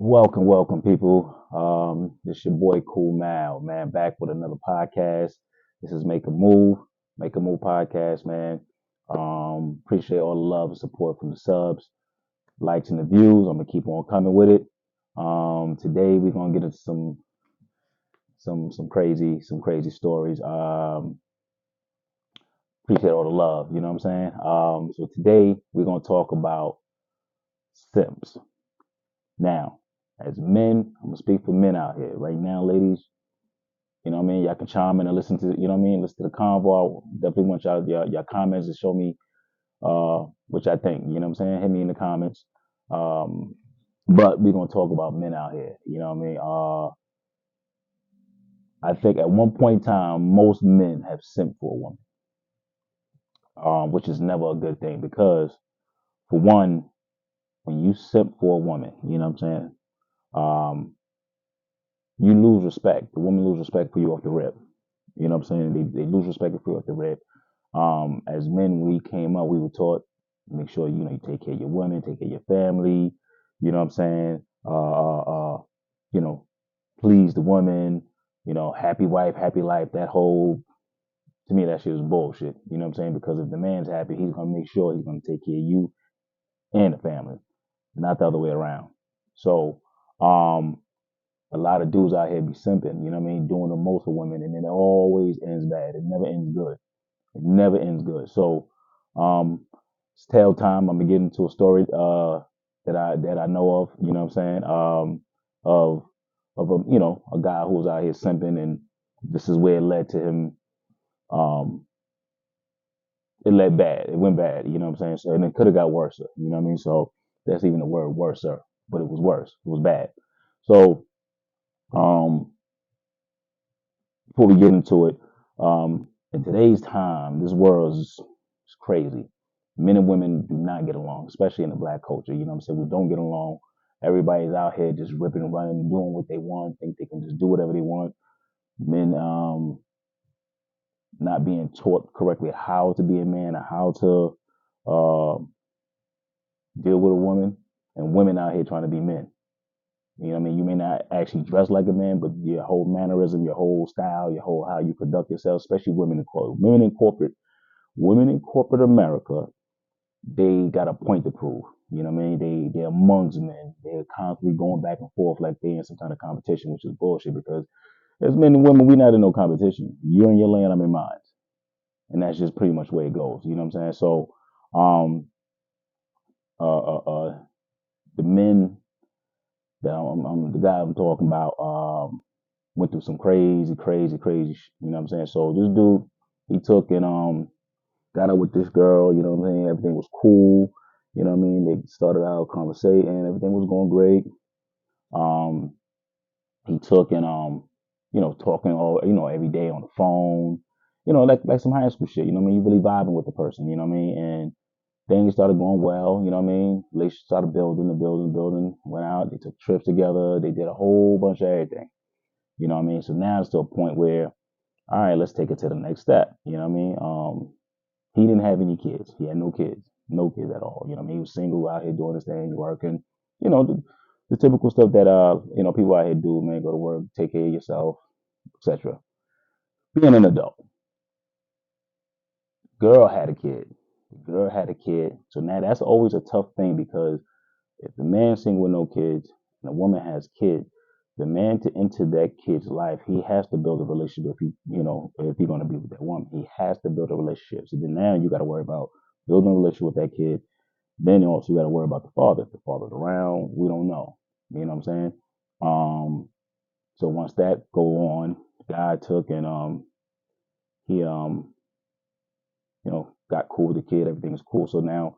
Welcome, people. This your boy Cool Mal, man, back with another podcast. This is Make a Move podcast, man. Appreciate all the love and support from the subs, likes, and the views. I'm gonna keep on coming with it. Today we're gonna get into some crazy stories. Appreciate all the love. You know what I'm saying? So today we're gonna talk about simps. Now, as men, I'm gonna speak for men out here right now, ladies. You know what I mean? Y'all can chime in and listen to, you know what I mean? Listen to the convo. Definitely want your comments to show me which I think. You know what I'm saying? Hit me in the comments. Um, but we're gonna talk about men out here. You know what I mean? I think at one point in time, most men have simped for a woman, which is never a good thing because, for one, when you simp for a woman, you know what I'm saying? Um, you lose respect. The woman lose respect for you off the rip. You know what I'm saying? They lose respect for you off the rip. As men, when we came up, we were taught make sure you take care of your women, take care of your family. You know what I'm saying? You know, please the woman. You know, happy wife, happy life. That whole to me that shit is bullshit. You know what I'm saying? Because if the man's happy, he's gonna make sure he's gonna take care of you and the family, not the other way around. So, a lot of dudes out here be simping. You know what I mean? Doing the most for women, and then it always ends bad. It never ends good. It never ends good. So, it's tell time. I'm gonna get into a story that I know of. You know what I'm saying? Of a guy who was out here simping, and this is where it led to him. Um, it led bad. It went bad. You know what I'm saying? So, and it could have got worse. You know what I mean? So that's even the word worser, but it was worse. It was bad. So, um, before we get into it, in today's time, this world is crazy. Men and women do not get along, especially in the black culture. You know what I'm saying? We don't get along. Everybody's out here just ripping and running, doing what they want, think they can just do whatever they want. Men not being taught correctly how to be a man or how to uh, deal with a woman, and women out here trying to be men. You know what I mean? You may not actually dress like a man, but your whole mannerism, your whole style, your whole how you conduct yourself, especially women in corporate America, they got a point to prove. You know what I mean? They're amongst men. They're constantly going back and forth like they in some kind of competition, which is bullshit because as men and women, we're not in no competition. You're in your lane, I'm in mine. And that's just pretty much where it goes. You know what I'm saying? So um uh uh, uh the men that the guy I'm talking about went through some crazy you know what I'm saying? So this dude, he took and got out with this girl, you know what I'm saying? Everything was cool. You know what I mean? They started out conversating, everything was going great. Um, he took and talking all every day on the phone, like some high school shit, you know what I mean? You really vibing with the person, you know what I mean? And things started going well, you know what I mean? Relationship started building, went out, they took trips together, they did a whole bunch of everything. You know what I mean? So now it's to a point where, all right, let's take it to the next step. You know what I mean? He didn't have any kids. He had no kids at all. You know what I mean? He was single out here doing his thing, working. You know, the typical stuff that people out here do, man, go to work, take care of yourself, etc. Being an adult. Girl had a kid. The girl had a kid. So now that's always a tough thing because if the man's single with no kids and a woman has kids, the man to enter that kid's life, he has to build a relationship. If he's going to be with that woman, he has to build a relationship. So then now you got to worry about building a relationship with that kid. Then also you got to worry about the father. If the father's around, we don't know. You know what I'm saying? Um, so once that go on, the guy took and he got cool with the kid. Everything's cool. So now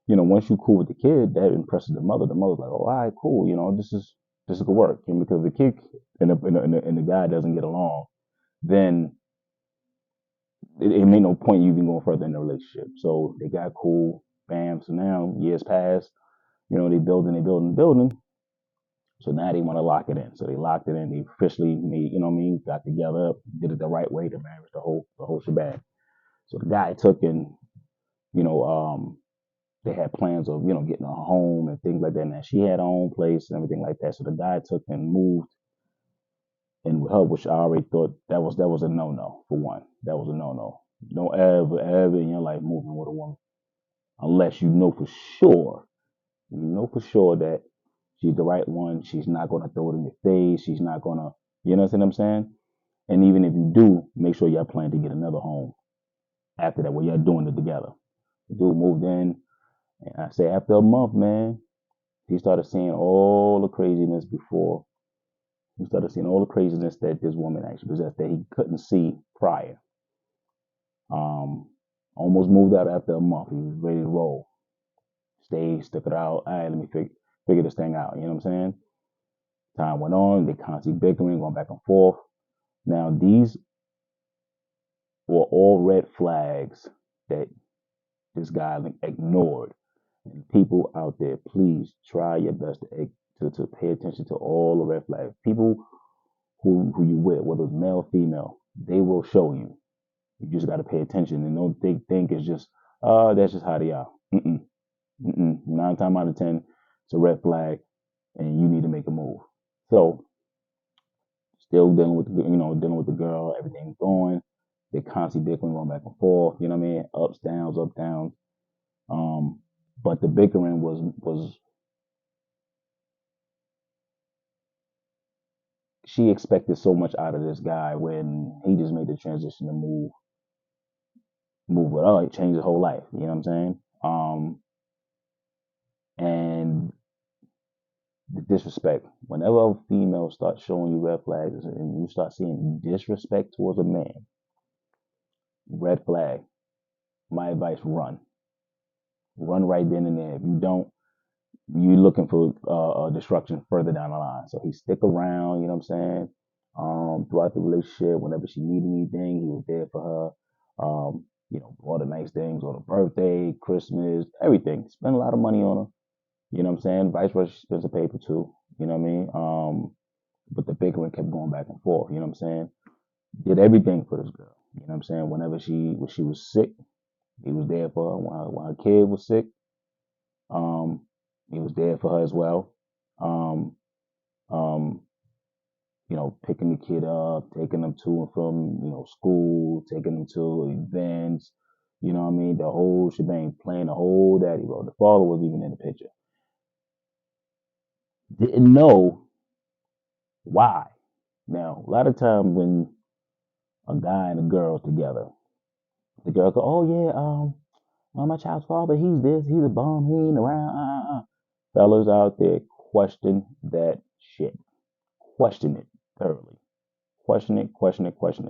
once you cool with the kid, that impresses the mother. The mother's like, oh, all right, cool. This could work. And because the kid and the guy doesn't get along, then it made no point you even going further in the relationship. So they got cool, bam. So now years pass. They building. So now they want to lock it in. So they locked it in. They officially made, got together, did it the right way, the marriage, the whole shebang. So the guy took and, you know, they had plans of, getting a home and things like that. Now she had her own place and everything like that. So the guy took and moved in with her, which I already thought that was a no no for one. That was a no no. Don't ever in your life moving with a woman unless you know for sure. You know for sure that she's the right one. She's not gonna throw it in your face. She's not gonna, you know what I'm saying? And even if you do, make sure y'all plan to get another home after that, where y'all doing it together. The dude moved in, and I say after a month, man, he started seeing all the craziness before. He started seeing all the craziness that this woman actually possessed that he couldn't see prior. Um, Almost moved out after a month. He was ready to roll. Stayed, stuck it out. All right, let me figure this thing out. You know what I'm saying? Time went on. They constantly bickering, going back and forth. Now, these were all red flags that this guy ignored. And people out there, please try your best to pay attention to all the red flags. People who you with, whether it's male or female, they will show you. You just got to pay attention and don't think it's just, that's just how they are. Mm-mm, mm-mm. 9 times out of 10, it's a red flag and you need to make a move. So, still dealing with the girl, everything's going. They constantly bickering, going back and forth. You know what I mean? Ups, downs, up, downs. Um, but the bickering was she expected so much out of this guy when he just made the transition to move with her. It changed his whole life. You know what I'm saying? And the disrespect. Whenever a female starts showing you red flags and you start seeing disrespect towards a man, red flag. My advice: run right then and there. If you don't, you're looking for destruction further down the line. So he stick around. You know what I'm saying? Throughout the relationship, whenever she needed anything, he was there for her. All the nice things on her birthday, Christmas, everything. Spent a lot of money on her. You know what I'm saying? Vice versa, she spends the paper too. You know what I mean? But the bickering kept going back and forth. You know what I'm saying? Did everything for this girl. You know what I'm saying? When she was sick, he was there for her. When her kid was sick, um, he was there for her as well. Um, um, picking the kid up, taking them to and from, school, taking them to events, you know what I mean? The whole shebang, playing the whole daddy role. The father wasn't even in the picture. Didn't know why. Now, a lot of times when a guy and a girl together, the girl go, "Oh yeah, my child's father, he's this, he's a bum, he ain't around." Fellas out there, question that shit. Question it thoroughly. Question it,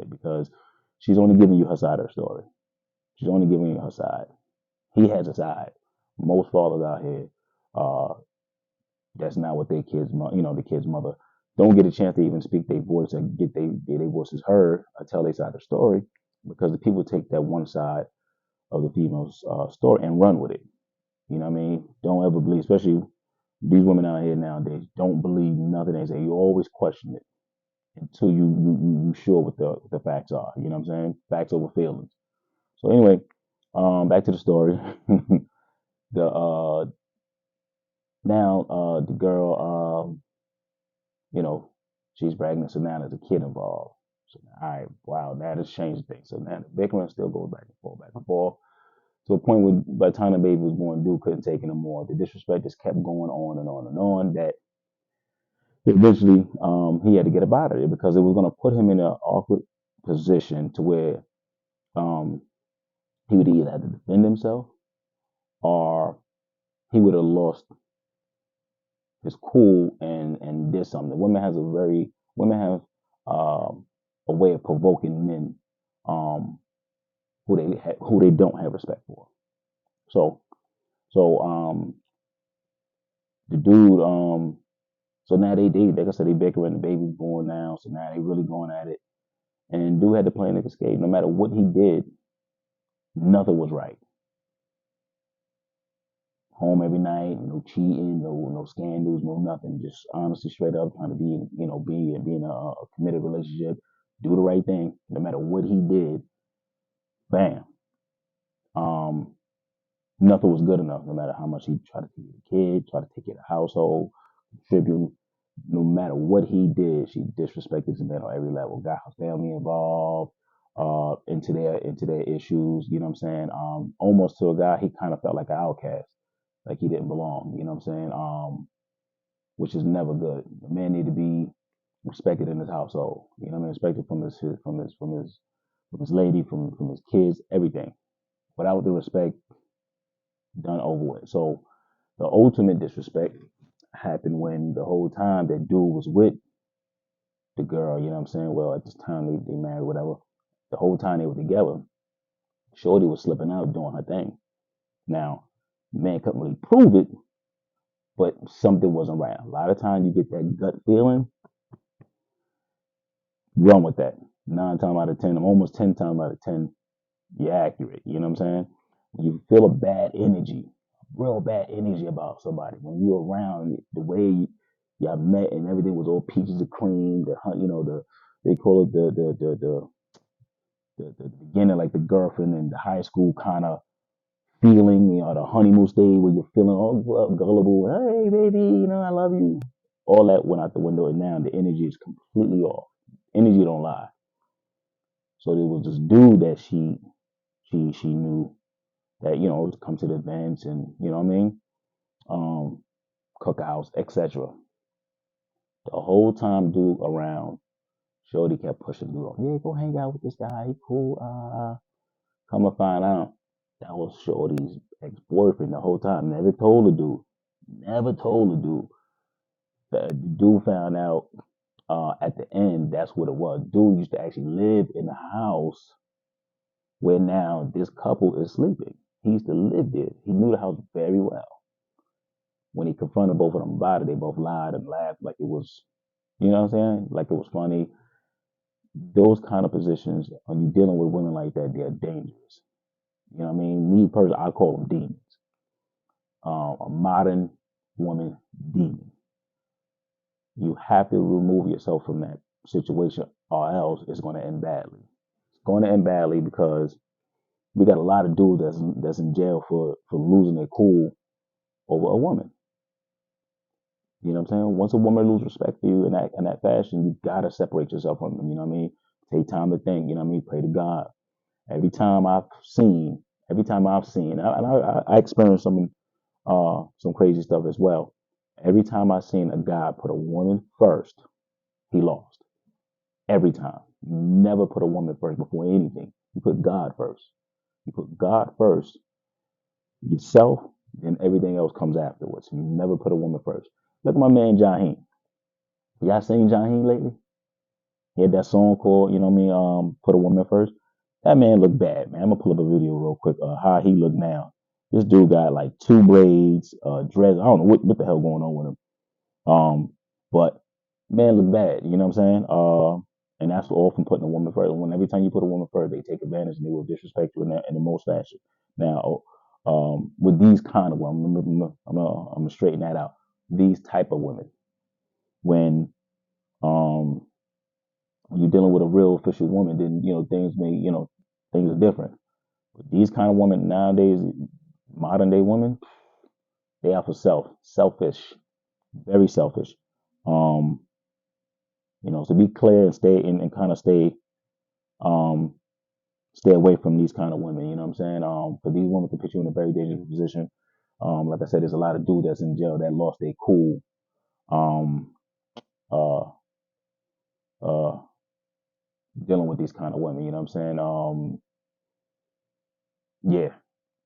because she's only giving you her side of the story. She's only giving you her side. He has a side. Most fathers out here, uh, that's not what their kids, the kid's mother don't get a chance to even speak their voice and get their voices heard or tell their side of the story, because the people take that one side of the female's story and run with it. You know what I mean? Don't ever believe, especially these women out here nowadays, don't believe nothing they say. You always question it until you sure what the facts are. You know what I'm saying? Facts over feelings. So anyway, back to the story. the Now the girl, you know, she's pregnant, so now there's a kid involved. So all right, wow, that has changed things. So now the bickering still goes back and forth, to a point where by the time the baby was born, dude couldn't take it anymore. The disrespect just kept going on and on and on. That eventually, he had to get up out of it, because it was going to put him in an awkward position to where um, he would either have to defend himself, or he would have lost his cool and did something. Women have a way of provoking men, um, who they don't have respect for. So so the dude, so now like I said, they bickering, the baby's born now, so now they really going at it. And dude had to plan to escape. No matter what he did, nothing was right. Home every night, no cheating, no scandals, no nothing. Just honestly, straight up trying to be in a committed relationship, do the right thing, no matter what he did. Bam. Um, Nothing was good enough, no matter how much he tried to take care of the kid, tried to take care of the household, contribute. No matter what he did, she disrespected this man on every level. Got her family involved, into their issues. You know what I'm saying? Almost to a guy he kind of felt like an outcast, like he didn't belong. You know what I'm saying? Which is never good. The man need to be respected in his household. You know what I mean? Respected from his lady, from his kids, everything. Without the respect, done over with. So the ultimate disrespect happened when the whole time that dude was with the girl, you know what I'm saying? Well, at this time they married, whatever. The whole time they were together, Shorty was slipping out doing her thing. Now, man couldn't really prove it, but something wasn't right. A lot of times you get that gut feeling, run with that. 9 times out of 10, I'm almost 10 times out of 10, you're accurate. You know what I'm saying? When you feel a bad energy, real bad energy about somebody, when you're around the way y'all met and everything was all peaches and cream, they call it the beginning, like the girlfriend and the high school kind of feeling, the honeymoon stage where you're feeling all gullible. Hey, baby, I love you. All that went out the window, and now the energy is completely off. Energy don't lie. So there was this dude that she knew that would come to the events and what I mean, cookouts, etc. The whole time, dude around, Shorty kept pushing dude. Yeah, go hang out with this guy. He cool. Come to find out, that was Shorty's ex-boyfriend the whole time. Never told the dude. Never told the dude. The dude found out at the end. That's what it was. Dude used to actually live in the house where now this couple is sleeping. He used to live there. He knew the house very well. When he confronted both of them about it, they both lied and laughed like it was, you know what I'm saying? Like it was funny. Those kind of positions, when you're dealing with women like that, they're dangerous. You know what I mean? Me personally, I call them demons. A modern woman demon. You have to remove yourself from that situation, or else it's going to end badly. It's going to end badly because we got a lot of dudes that's in jail for losing their cool over a woman. You know what I'm saying? Once a woman loses respect for you in that fashion, you gotta separate yourself from them. You know what I mean? Take time to think. You know what I mean? Pray to God. Every time I've seen, I experienced some crazy stuff as well. Every time I seen a guy put a woman first, he lost. Every time. You never put a woman first before anything. You put God first. You put God first, yourself, then everything else comes afterwards. You never put a woman first. Look at my man Jaheim. Y'all seen Jaheim lately? He had that song called, you know what I mean, Put a Woman First. That man looked bad, man. I'm gonna pull up a video real quick, how he look now. This dude got like two braids, dreads. I don't know what the hell going on with him. But man look bad, you know what I'm saying? And that's all from putting a woman first. When every time you put a woman first, they take advantage and they will disrespect you in the most fashion. Now, with these kind of women, I'm gonna straighten that out. These type of women, when um when you're dealing with a real official woman, then things are different. But these kind of women nowadays, modern day women, they are for selfish, very selfish. Um, so be clear and stay and kind of um stay away from these kind of women. You know what I'm saying? For these women to put you in a very dangerous position. Like I said, there's a lot of dudes that's in jail that lost their cool. Um, uh, uh, Dealing with these kind of women. You know what I'm saying? Yeah,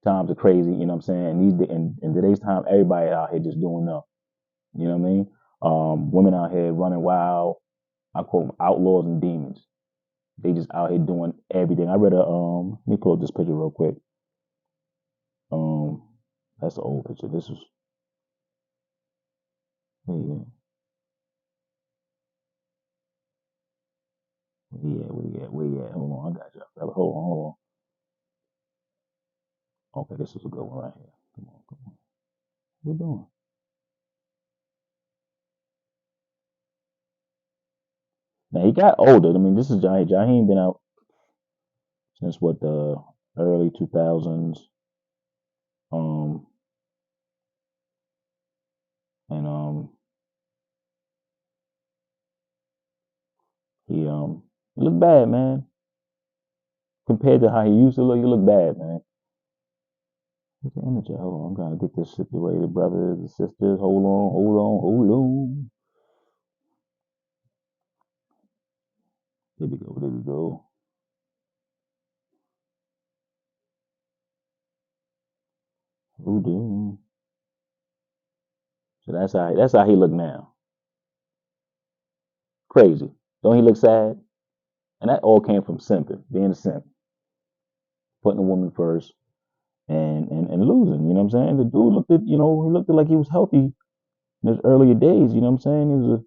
times are crazy. You know what I'm saying? And in today's time, everybody out here just doing up. You know what I mean? Women out here running wild. I call them outlaws and demons. They just out here doing everything. I read let me pull up this picture real quick. Um, that's the old picture. This is yeah, where you at? Hold on, I got you. Hold on. Okay, this is a good one right here. Come on. What we doing? Now he got older. I mean, this is Jaheim. Jaheim been out since what the early 2000s. Um, and he looked bad, man. Compared to how he used to look, he looked bad, man. What's the energy? Hold on, I'm trying to get this situated, brothers and sisters. Hold on, hold on, hold on. There we go, there we go. Voodoo. So that's how he look now. Crazy. Don't he look sad? And that all came from simping, being a simp, putting a woman first and losing. You know what I'm saying? The dude looked at, he looked like he was healthy in his earlier days. You know what I'm saying? He was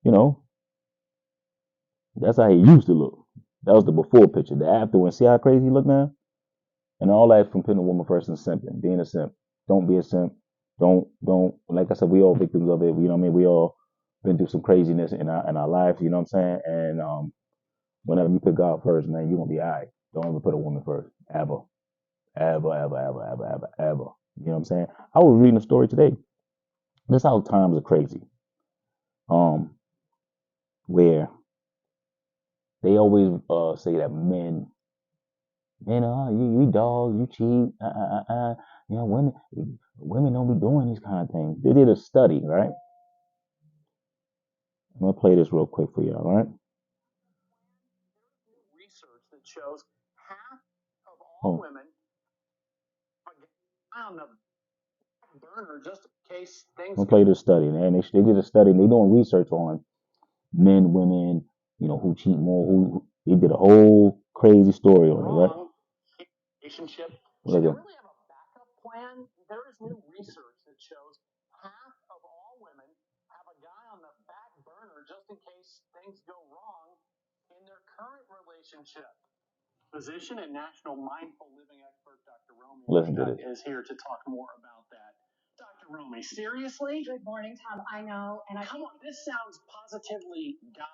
you know, that's how he used to look. That was the before picture. The after one. See how crazy he look now? And all that from putting a woman first and simping, being a simp. Don't be a simp. Don't. Like I said, we all victims of it. You know what I mean? We all been through some craziness in our lives. You know what I'm saying? And whenever you put God first, man, you're gonna be alright. Don't ever put a woman first, ever, ever, ever, ever, ever, ever, ever. You know what I'm saying? I was reading a story today. This how times are crazy. Um, where they always say that you dogs, you cheat, women don't be doing these kind of things. They did a study, right? I'm gonna play this real quick for y'all, all right? Research that shows half of all women are on the burner just in case things. I'm gonna play this study, man. They did a study. And they doing research on men, women, who cheat more. Who they did a whole crazy story on it, right? Relationship. Should you really have a backup plan? There is new research that shows half of all women have a guy on the back burner just in case things go wrong in their current relationship. Physician and national mindful living expert Dr. Romy is here to talk more about that. Dr. Romy, seriously? Good morning, Tom. I know, and come on, this sounds positively guy.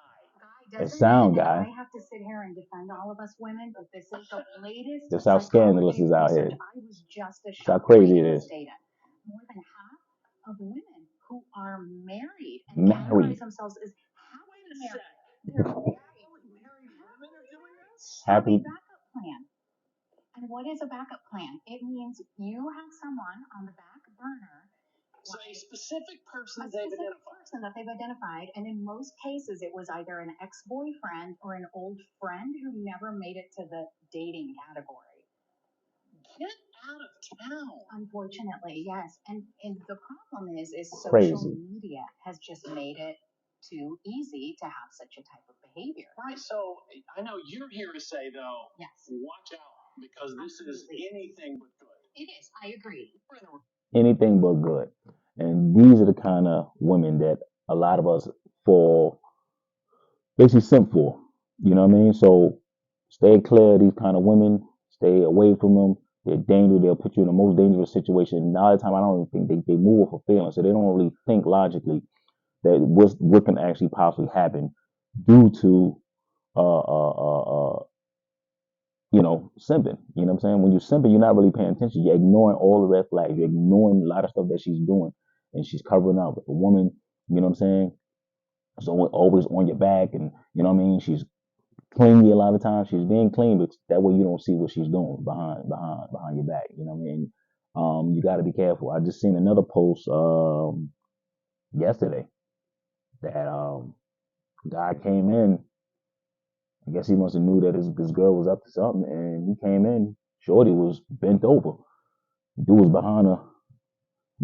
It sound guy. I have to sit here and defend all of us women, but this is the latest. That's how scandalous is out here. I was just as shocked. That's how crazy it is. Data. More than half of women who are married and categorize themselves as happy married. Married women are doing this. Happy backup plan. And what is a backup plan? It means you have someone on the back burner. So a specific person that they've identified, and in most cases, it was either an ex-boyfriend or an old friend who never made it to the dating category. Get out of town. Unfortunately, yes. And the problem is social media has just made it too easy to have such a type of behavior. Right. So I know you're here to say, though, yes, watch out, because this is anything but good. It is. I agree. Anything but good. And these are the kind of women that a lot of us fall basically simp for. You know what I mean? So stay clear of these kind of women. Stay away from them. They're dangerous. They'll put you in the most dangerous situation. Now, the time, I don't even think they move for feelings, so they don't really think logically that what can actually possibly happen due to uh, uh, uh, uh, simping. You know what I'm saying? When you're simping, you're not really paying attention. You're ignoring all the red flags. You're ignoring a lot of stuff that she's doing, and she's covering up. With a woman, you know what I'm saying? So always on your back, and you know what I mean. She's clingy a lot of times. She's being clean, but that way you don't see what she's doing behind your back. You know what I mean? You got to be careful. I just seen another post yesterday that guy came in. I guess he must have knew that his girl was up to something, and he came in. Shorty was bent over. Dude was behind her,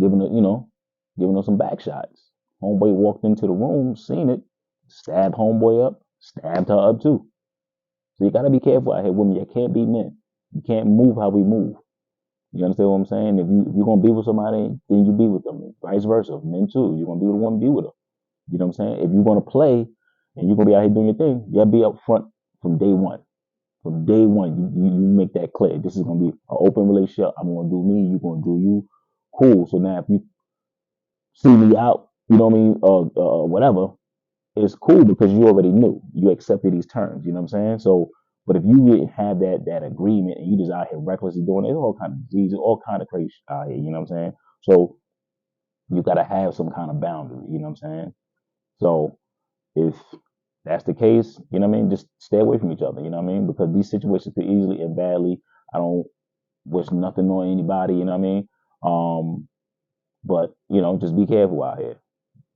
giving her, giving her some back shots. Homeboy walked into the room, seen it, stabbed homeboy up, stabbed her up too. So you gotta be careful out here, women. You can't be men. You can't move how we move. You understand what I'm saying? If you're gonna be with somebody, then you be with them. Vice versa, men too. You're gonna be with a woman, be with her. You know what I'm saying? If you're gonna play and you're gonna be out here doing your thing, you gotta be up front from day one. From day one, you make that clear. This is gonna be an open relationship. I'm gonna do me. You're gonna do you. Cool. So now if you see me out, you know what I mean, whatever, it's cool because you already knew. You accepted these terms. You know what I'm saying? So But if you didn't have that agreement and you just out here recklessly doing it, it's all kind of diseases, all kind of crazy out here. You know what I'm saying? So you got to have some kind of boundary. You know what I'm saying? So if that's the case, you know what I mean, just stay away from each other. You know what I mean? Because these situations could easily end badly. I don't wish nothing on anybody. You know what I mean? But just be careful out here.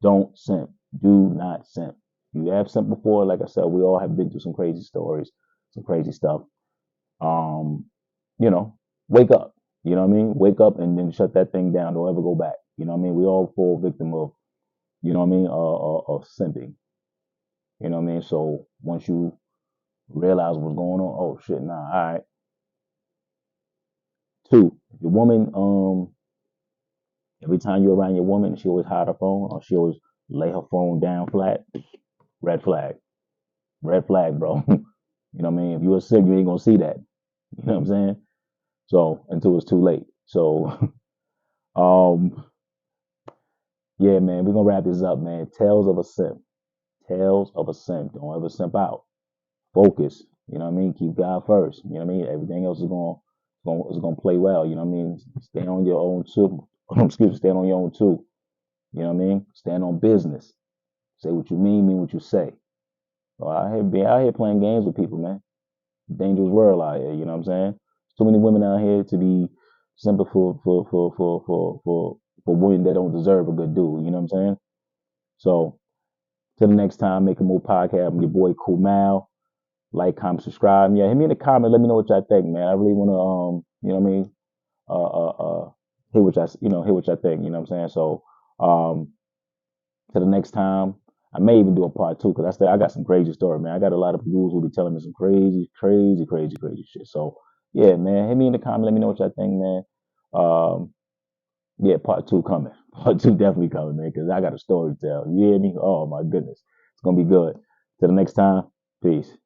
Don't simp. Do not simp. You have simp before, like I said, we all have been through some crazy stories, some crazy stuff. Um, you know, wake up. You know what I mean? Wake up and then shut that thing down. Don't ever go back. You know what I mean? We all fall victim of, you know what I mean, of simping. You know what I mean? So once you realize what's going on, oh shit, nah, all right. Two, if your woman, every time you're around your woman, she always hide her phone or she always lay her phone down flat, red flag. Red flag, bro. You know what I mean? If you're a simp, you ain't gonna see that. You know what I'm saying? So until it's too late. So um yeah, man, we're gonna wrap this up, man. Tales of a simp. Tales of a simp. Don't ever simp out. Focus. You know what I mean? Keep God first. You know what I mean? Everything else is gonna play well. You know what I mean? Stay on your own too. Excuse me, stand on your own too. You know what I mean? Stand on business. Say what you mean what you say. So I here be out here playing games with people, man. Dangerous world out here, you know what I'm saying? Too many women out here to be simple for women that don't deserve a good dude, you know what I'm saying? So till the next time, make a move podcast. I'm your boy Kumal. Like, comment, subscribe. Yeah, hit me in the comment. Let me know what y'all think, man. I really wanna you know what I mean? Hear what hear what y'all think, you know what I'm saying? So till the next time. I may even do a part two because I got some crazy story, man. I got a lot of dudes who be telling me some crazy, crazy, crazy, crazy shit. So yeah, man, hit me in the comment. Let me know what y'all think, man. Yeah, part two coming. Part two definitely coming, man, because I got a story to tell. You hear me? Oh my goodness, it's gonna be good. Till the next time, peace.